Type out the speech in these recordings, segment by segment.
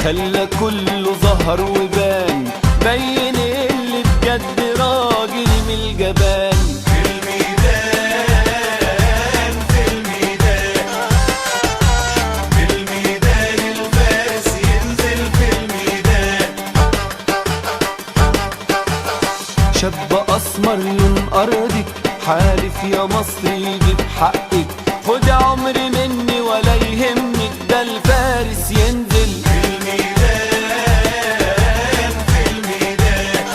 خلى كله ظهر وبان، بين اللي بجد راجل من الجبان. في الميدان في الميدان في الميدان الفارس ينزل في الميدان. شاب اسمر لون ارضك، حالف يا مصر يجيب حقك، خد عمري مني ولا يهمك، ده الفارس ينزل في الميدان في الميدان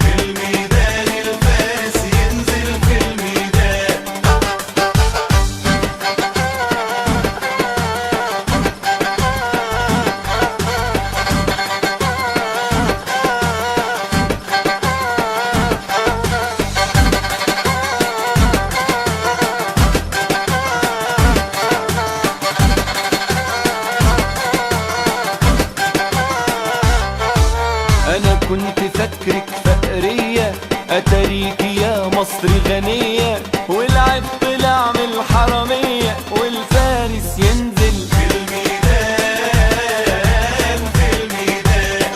في الميدان الفارس ينزل في الميدان. انا كنت فاكرك فقرية، اتاريكي يا مصر غنية، والعيب طلع من الحرامية، والفارس ينزل في الميدان في الميدان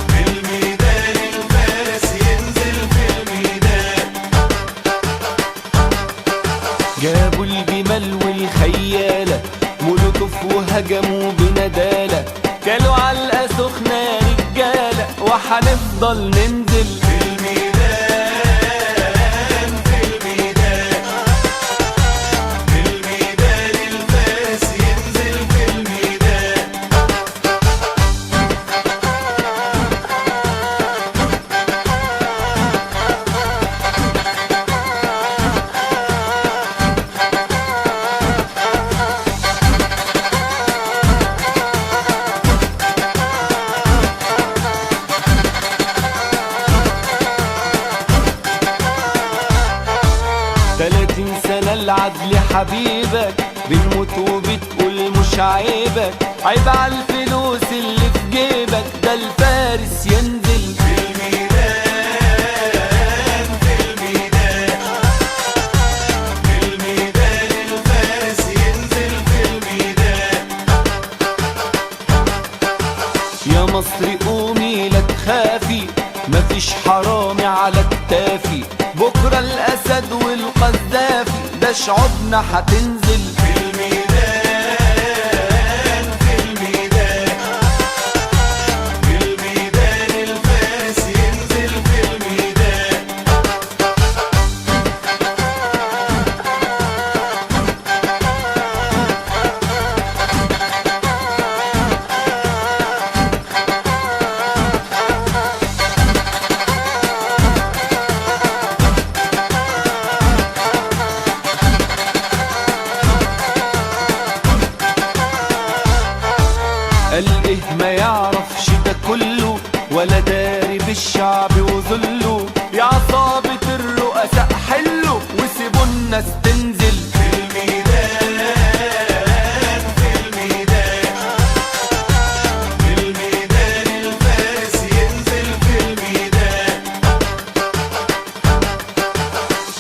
في الميدان الفارس ينزل في الميدان. جابوا الجمال والخيالة، مولوتوف وهجموا بندالة، كلوا علقة سخنة يا رجالة، وحنفضل ننزل في الميدان في الميدان في الميدان الفارس ينزل في الميدان. سنة العدل حبيبك، بنموت وبتقول مش عيبك، عيب على الفلوس اللي في جيبك، ده الفارس ينزل في الميدان في الميدان في الميدان الفارس ينزل في الميدان. يا مصر قومي لا تخافي، مفيش حرامي على كتافي، بكرة الأسد والقذافي، ده شعوبنا هتنزل في الميدان في الميدان في الميدان الفارس ينزل في الميدان. قال ايه ما يعرفش ده كله، ولا داري بالشعب وذله، يا عصابة الرؤساء حلوا وسيبوا الناس تنزل في الميدان في الميدان في الميدان الفارس ينزل في الميدان.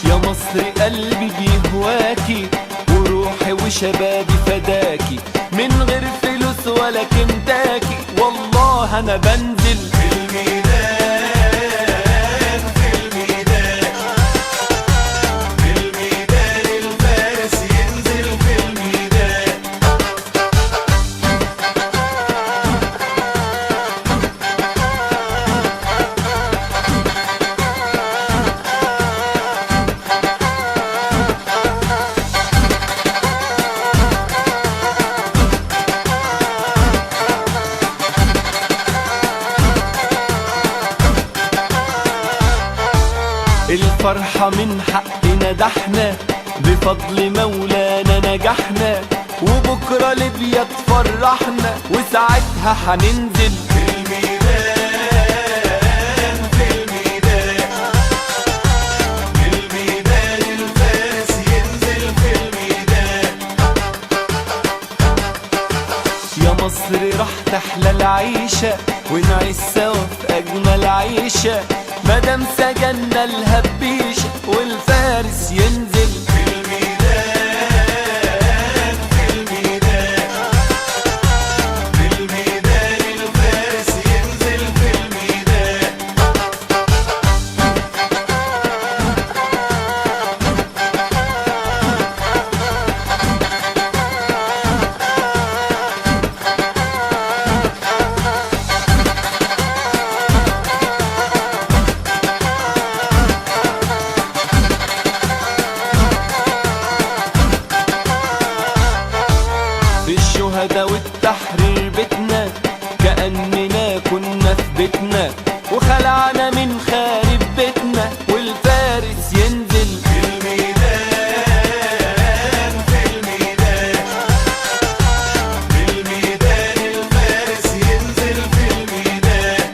يا مصر قلبي بيهواكي، وروحي وشبابي فداكي، من غير فلوس ولا كنتاكي، والله انا بنزل في الميدان في الميدان في الميدان الفارس ينزل في الميدان. الفرحة من حقنا، ده احنا بفضل مولانا نجحنا، وبكرة ليبيا تفرحنا، وساعتها هننزل في الميدان في الميدان في الميدان الفارس ينزل في الميدان. يا مصر راح تحلى العيشة، ونعيش سوا في أجمل عيشة، مدام سجنا الهبيشة، والفارس ينزل في الميدان في الميدان الشهداء والتحرير بيتنا، كأننا كنا في بيتنا، وخلعنا من خارب بيتنا، والفارس ينزل في الميدان، في الميدان، في الميدان الفارس ينزل في الميدان.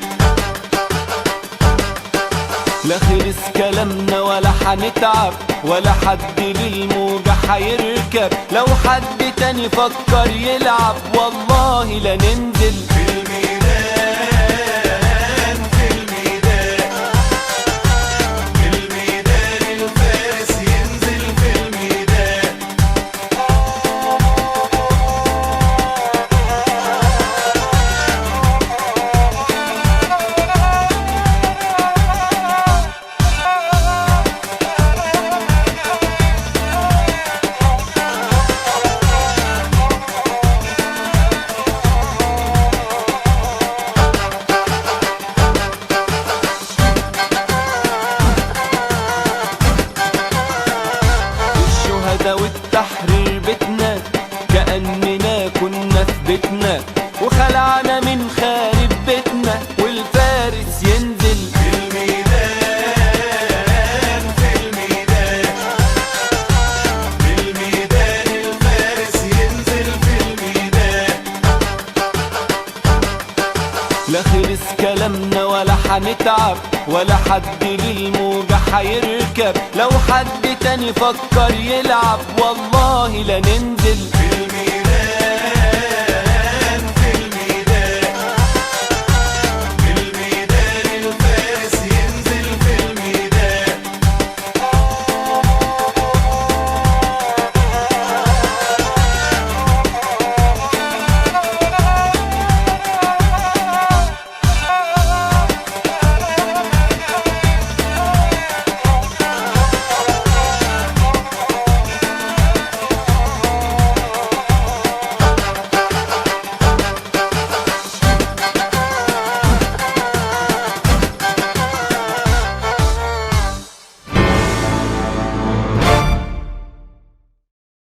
لا خلص كلامنا ولا حنتعب، ولا حد للموجة حيركب، لو حد تاني فكر يلعب والله لا ننزل في الميدان، في الميدان، في الميدان الفارس ينزل في الميدان. الشهداء والتحرير بيتنا، كأننا كنا في بيتنا، وخلعنا من خارب بيتنا، والفارس ينزل في الميدان، في الميدان، في الميدان الفارس ينزل في الميدان. لا خلص كلامنا ولا حنتعب، ولا حد للموجة حيركب، لو حد تاني فكر يلعب والله لا ننزل